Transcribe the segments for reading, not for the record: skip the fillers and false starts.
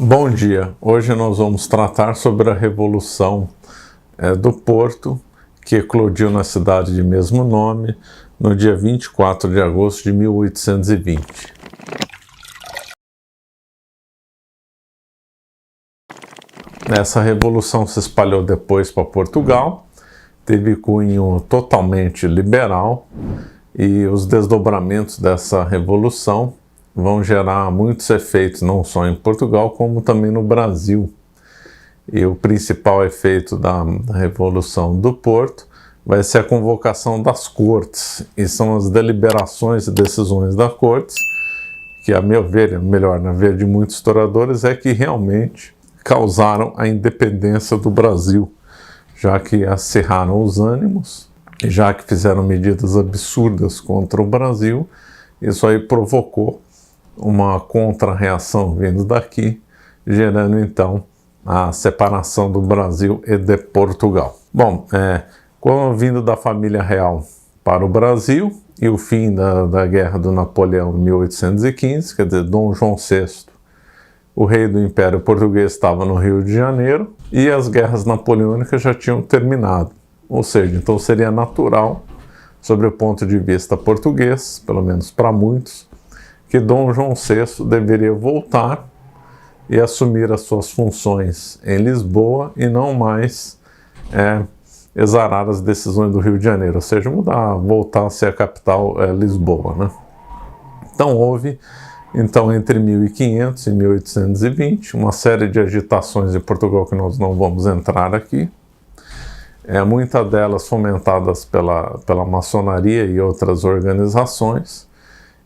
Bom dia, hoje nós vamos tratar sobre a Revolução do Porto, que eclodiu na cidade de mesmo nome no dia 24 de agosto de 1820. Essa revolução se espalhou depois para Portugal, teve cunho totalmente liberal e os desdobramentos dessa revolução vão gerar muitos efeitos, não só em Portugal, como também no Brasil. E o principal efeito da Revolução do Porto vai ser a convocação das cortes, e são as deliberações e decisões das cortes, que a meu ver, melhor, na ver de muitos historiadores, é que realmente causaram a independência do Brasil, já que acirraram os ânimos, e já que fizeram medidas absurdas contra o Brasil, isso aí provocou uma contra-reação vindo daqui, gerando então a separação do Brasil e de Portugal. Bom, com a vinda da família real para o Brasil e o fim da Guerra do Napoleão em 1815, quer dizer, Dom João VI, o rei do Império Português, estava no Rio de Janeiro e as guerras napoleônicas já tinham terminado. Ou seja, então seria natural, sob o ponto de vista português, pelo menos para muitos, que Dom João VI deveria voltar e assumir as suas funções em Lisboa e não mais exarar as decisões do Rio de Janeiro, ou seja, voltar a ser a capital Lisboa, né? Então houve, entre 1500 e 1820, uma série de agitações em Portugal que nós não vamos entrar aqui, muitas delas fomentadas pela maçonaria e outras organizações.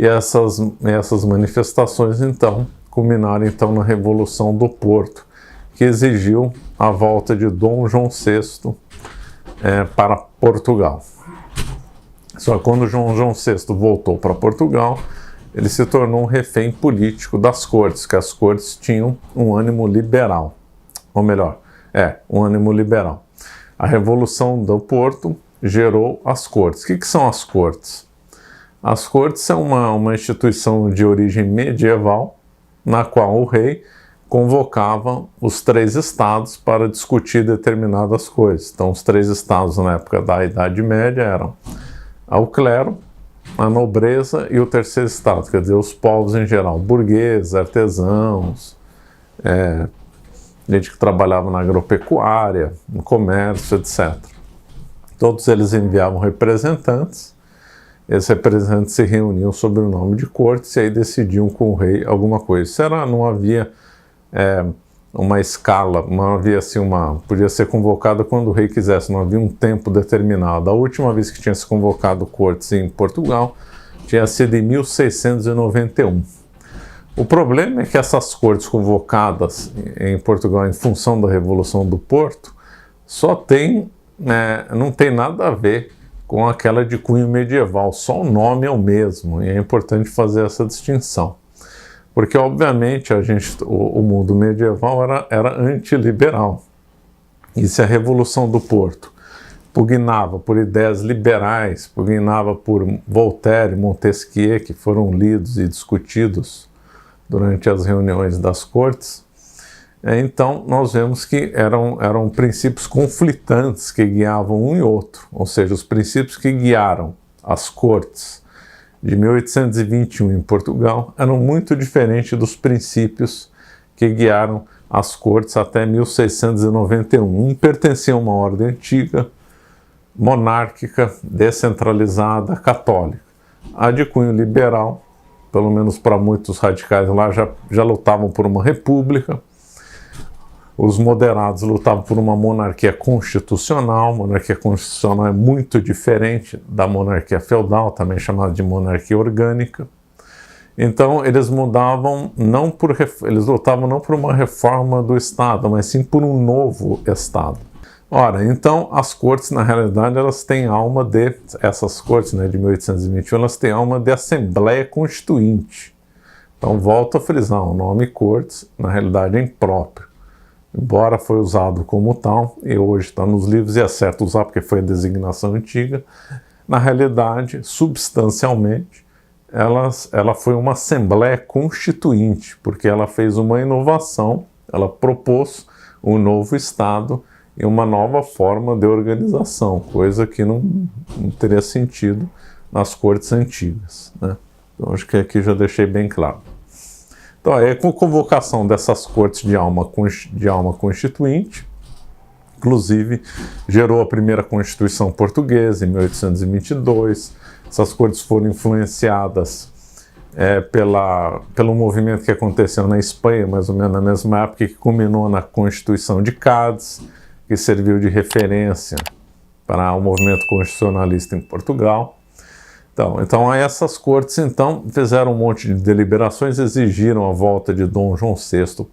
E essas manifestações, então, culminaram na Revolução do Porto, que exigiu a volta de Dom João VI para Portugal. Só que quando Dom João VI voltou para Portugal, ele se tornou um refém político das cortes, que as cortes tinham um ânimo liberal. Ou melhor, um ânimo liberal. A Revolução do Porto gerou as cortes. O que são as cortes? As cortes são uma instituição de origem medieval, na qual o rei convocava os 3 estados para discutir determinadas coisas. Então, os 3 estados na época da Idade Média eram o clero, a nobreza e o terceiro estado, quer dizer, os povos em geral, burgueses, artesãos, gente que trabalhava na agropecuária, no comércio, etc. Todos eles enviavam representantes. Esses representantes se reuniam sob o nome de cortes e aí decidiam com o rei alguma coisa. Não havia uma escala, não havia assim podia ser convocada quando o rei quisesse, não havia um tempo determinado. A última vez que tinha se convocado cortes em Portugal tinha sido em 1691. O problema é que essas cortes convocadas em Portugal em função da Revolução do Porto não tem nada a ver com aquela de cunho medieval, só o nome é o mesmo, e é importante fazer essa distinção. Porque, obviamente, o mundo medieval era antiliberal. E se a Revolução do Porto pugnava por ideias liberais, pugnava por Voltaire e Montesquieu, que foram lidos e discutidos durante as reuniões das cortes, então nós vemos que eram princípios conflitantes que guiavam um e outro, ou seja, os princípios que guiaram as cortes de 1821 em Portugal eram muito diferentes dos princípios que guiaram as cortes até 1691. Um pertencia a uma ordem antiga, monárquica, descentralizada, católica. A de cunho liberal, pelo menos para muitos radicais lá, já lutavam por uma república. Os moderados lutavam por uma monarquia constitucional. Monarquia constitucional é muito diferente da monarquia feudal, também chamada de monarquia orgânica. Então, eles lutavam não por uma reforma do Estado, mas sim por um novo Estado. Ora, então, as cortes, na realidade, essas cortes de 1821, elas têm alma de Assembleia Constituinte. Então, volto a frisar, o nome cortes, na realidade, é impróprio. Embora foi usado como tal, e hoje está nos livros e é certo usar porque foi a designação antiga, na realidade, substancialmente, ela foi uma Assembleia Constituinte, porque ela fez uma inovação, ela propôs um novo Estado e uma nova forma de organização, coisa que não teria sentido nas cortes antigas, né? Então, acho que aqui já deixei bem claro. Então, com a convocação dessas cortes de alma constituinte, inclusive, gerou a primeira Constituição Portuguesa, em 1822. Essas cortes foram influenciadas pelo movimento que aconteceu na Espanha, mais ou menos na mesma época, que culminou na Constituição de Cádiz, que serviu de referência para o movimento constitucionalista em Portugal. Então essas cortes fizeram um monte de deliberações, exigiram a volta de Dom João VI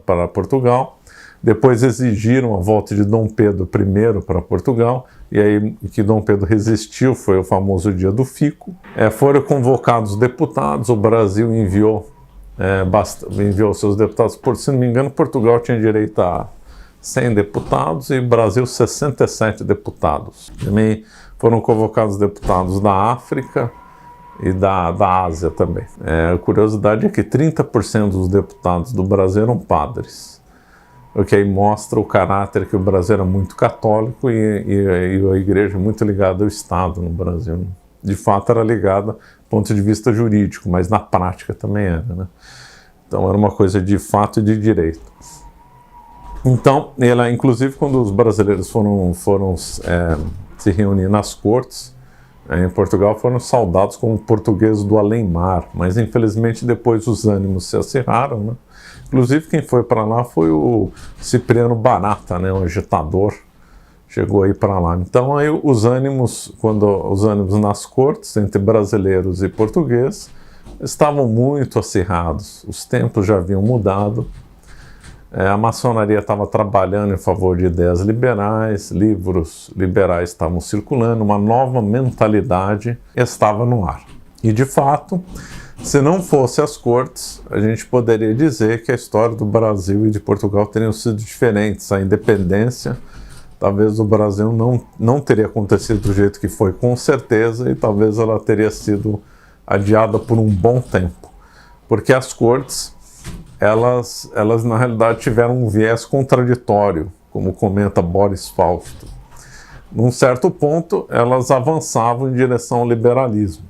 para Portugal, depois exigiram a volta de Dom Pedro I para Portugal, e aí que Dom Pedro resistiu foi o famoso Dia do Fico. Foram convocados deputados, o Brasil enviou seus deputados, se não me engano, Portugal tinha direito a 100 deputados e o Brasil 67 deputados. Também foram convocados deputados da África e da Ásia também. A curiosidade é que 30% dos deputados do Brasil eram padres, o que aí mostra o caráter que o Brasil era muito católico e a igreja muito ligada ao Estado no Brasil. De fato era ligada do ponto de vista jurídico, mas na prática também era, né? Então era uma coisa de fato e de direito. Então, inclusive quando os brasileiros foram se reunir nas cortes, em Portugal, foram saudados como portugueses do além-mar, mas infelizmente depois os ânimos se acirraram, né? Inclusive quem foi para lá foi o Cipriano Barata, né, um agitador, chegou aí para lá. Então aí os ânimos nas cortes entre brasileiros e portugueses estavam muito acirrados, os tempos já haviam mudado. A maçonaria estava trabalhando em favor de ideias liberais, livros liberais estavam circulando, uma nova mentalidade estava no ar. E, de fato, se não fosse as cortes, a gente poderia dizer que a história do Brasil e de Portugal teriam sido diferentes. A independência, talvez, do Brasil não teria acontecido do jeito que foi, com certeza, e talvez ela teria sido adiada por um bom tempo. Porque as cortes, elas na realidade tiveram um viés contraditório, como comenta Boris Fausto. Num certo ponto, elas avançavam em direção ao liberalismo.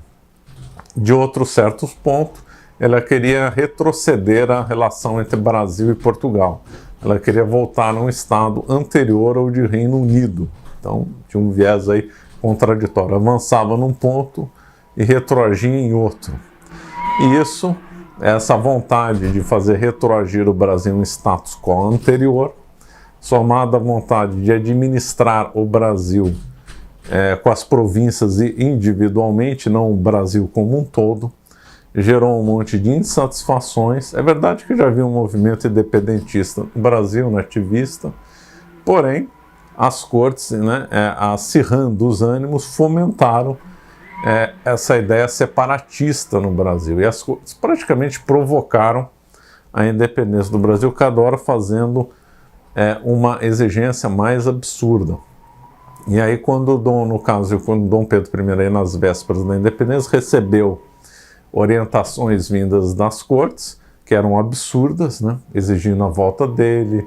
De outros certos pontos, ela queria retroceder a relação entre Brasil e Portugal. Ela queria voltar a um estado anterior ao de Reino Unido. Então, tinha um viés aí contraditório. Avançava num ponto e retroagia em outro. E essa vontade de fazer retroagir o Brasil em status quo anterior, somada à vontade de administrar o Brasil com as províncias individualmente, não o Brasil como um todo, gerou um monte de insatisfações. É verdade que já havia um movimento independentista no Brasil, nativista, porém, as cortes, né, acirrando os ânimos, fomentaram essa ideia separatista no Brasil. E as cortes praticamente provocaram a independência do Brasil, cada hora fazendo uma exigência mais absurda. E aí, quando Dom Pedro I, aí nas vésperas da independência, recebeu orientações vindas das cortes, que eram absurdas, né, exigindo a volta dele,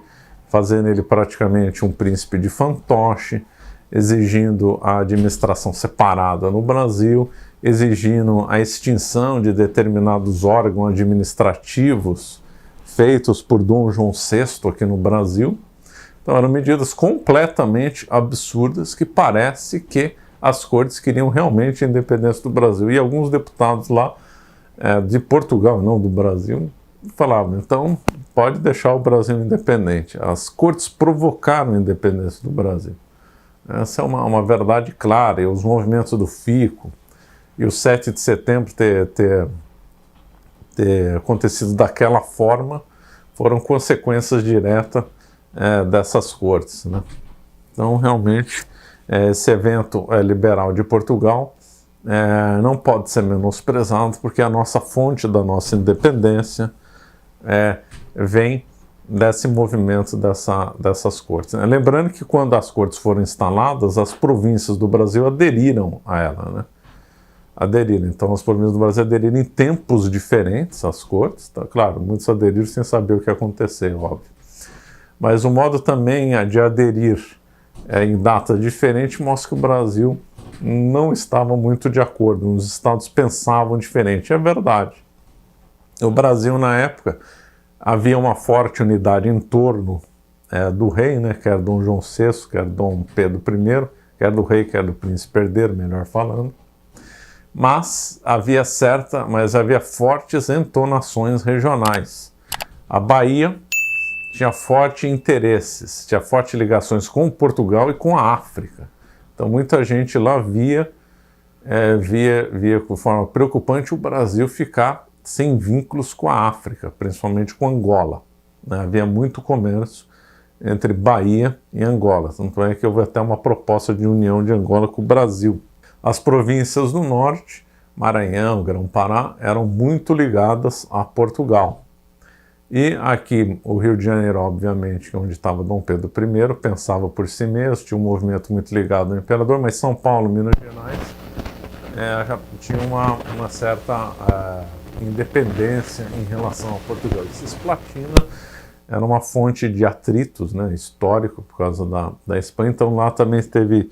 fazendo ele praticamente um príncipe de fantoche, exigindo a administração separada no Brasil, exigindo a extinção de determinados órgãos administrativos feitos por Dom João VI aqui no Brasil. Então eram medidas completamente absurdas que parece que as cortes queriam realmente a independência do Brasil. E alguns deputados lá de Portugal, não do Brasil, falavam, então pode deixar o Brasil independente. As cortes provocaram a independência do Brasil. Essa é uma verdade clara. E os movimentos do Fico e o 7 de setembro ter acontecido daquela forma foram consequências diretas dessas cortes, né? Então, realmente, esse evento liberal de Portugal não pode ser menosprezado, porque a nossa fonte da nossa independência vem desse movimento dessas cortes, né? Lembrando que quando as cortes foram instaladas, as províncias do Brasil aderiram a ela, né? aderiram. Então, as províncias do Brasil aderiram em tempos diferentes às cortes. Tá? Claro, muitos aderiram sem saber o que ia acontecer, óbvio. Mas o modo também de aderir em data diferente mostra que o Brasil não estava muito de acordo. Os estados pensavam diferente. É verdade. O Brasil, na época, havia uma forte unidade em torno do rei, né, que era Dom João VI, que era Dom Pedro I, que era do rei, que era do príncipe herdeiro, melhor falando. Mas havia fortes entonações regionais. A Bahia tinha fortes interesses, tinha fortes ligações com Portugal e com a África. Então muita gente lá via de forma preocupante o Brasil ficar sem vínculos com a África, principalmente com Angola. Né? Havia muito comércio entre Bahia e Angola, tanto é que houve até uma proposta de união de Angola com o Brasil. As províncias do norte, Maranhão, Grão-Pará, eram muito ligadas a Portugal. E aqui, o Rio de Janeiro, obviamente, onde estava Dom Pedro I, pensava por si mesmo, tinha um movimento muito ligado ao imperador, mas São Paulo, Minas Gerais, já tinha uma certa independência em relação a Portugal. E Cisplatina era uma fonte de atritos, né, histórico por causa da Espanha, então lá também teve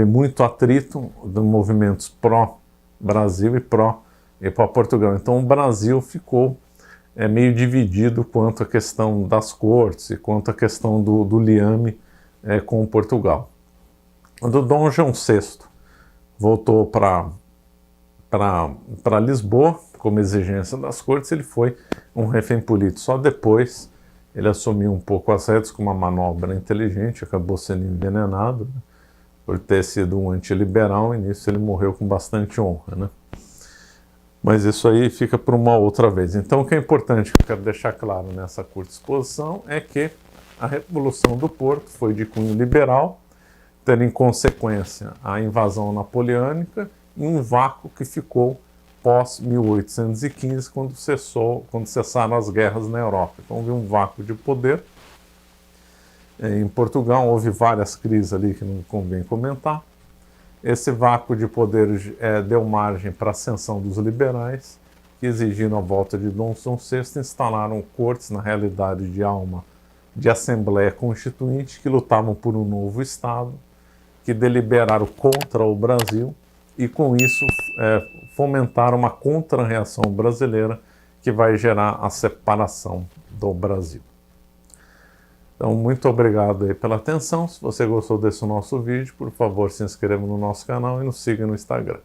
muito atrito de movimentos pró-Brasil e pró-Portugal. Então o Brasil ficou meio dividido quanto à questão das cortes e quanto à questão do liame com Portugal. Quando Dom João VI voltou para Lisboa, como exigência das cortes, ele foi um refém político. Só depois ele assumiu um pouco as rédeas com uma manobra inteligente, acabou sendo envenenado, né, por ter sido um antiliberal, e nisso ele morreu com bastante honra, né? Mas isso aí fica para uma outra vez. Então o que é importante, que eu quero deixar claro nessa curta exposição, é que a Revolução do Porto foi de cunho liberal, tendo em consequência a invasão napoleônica e um vácuo que ficou pós-1815, quando cessaram as guerras na Europa. Então houve um vácuo de poder. Em Portugal houve várias crises ali que não convém comentar. Esse vácuo de poder deu margem para a ascensão dos liberais, que exigiram a volta de Dom João VI, instalaram cortes, na realidade de alma de Assembleia Constituinte, que lutavam por um novo Estado, que deliberaram contra o Brasil e com isso fomentaram uma contra-reação brasileira que vai gerar a separação do Brasil. Então, muito obrigado aí pela atenção. Se você gostou desse nosso vídeo, por favor, se inscreva no nosso canal e nos siga no Instagram.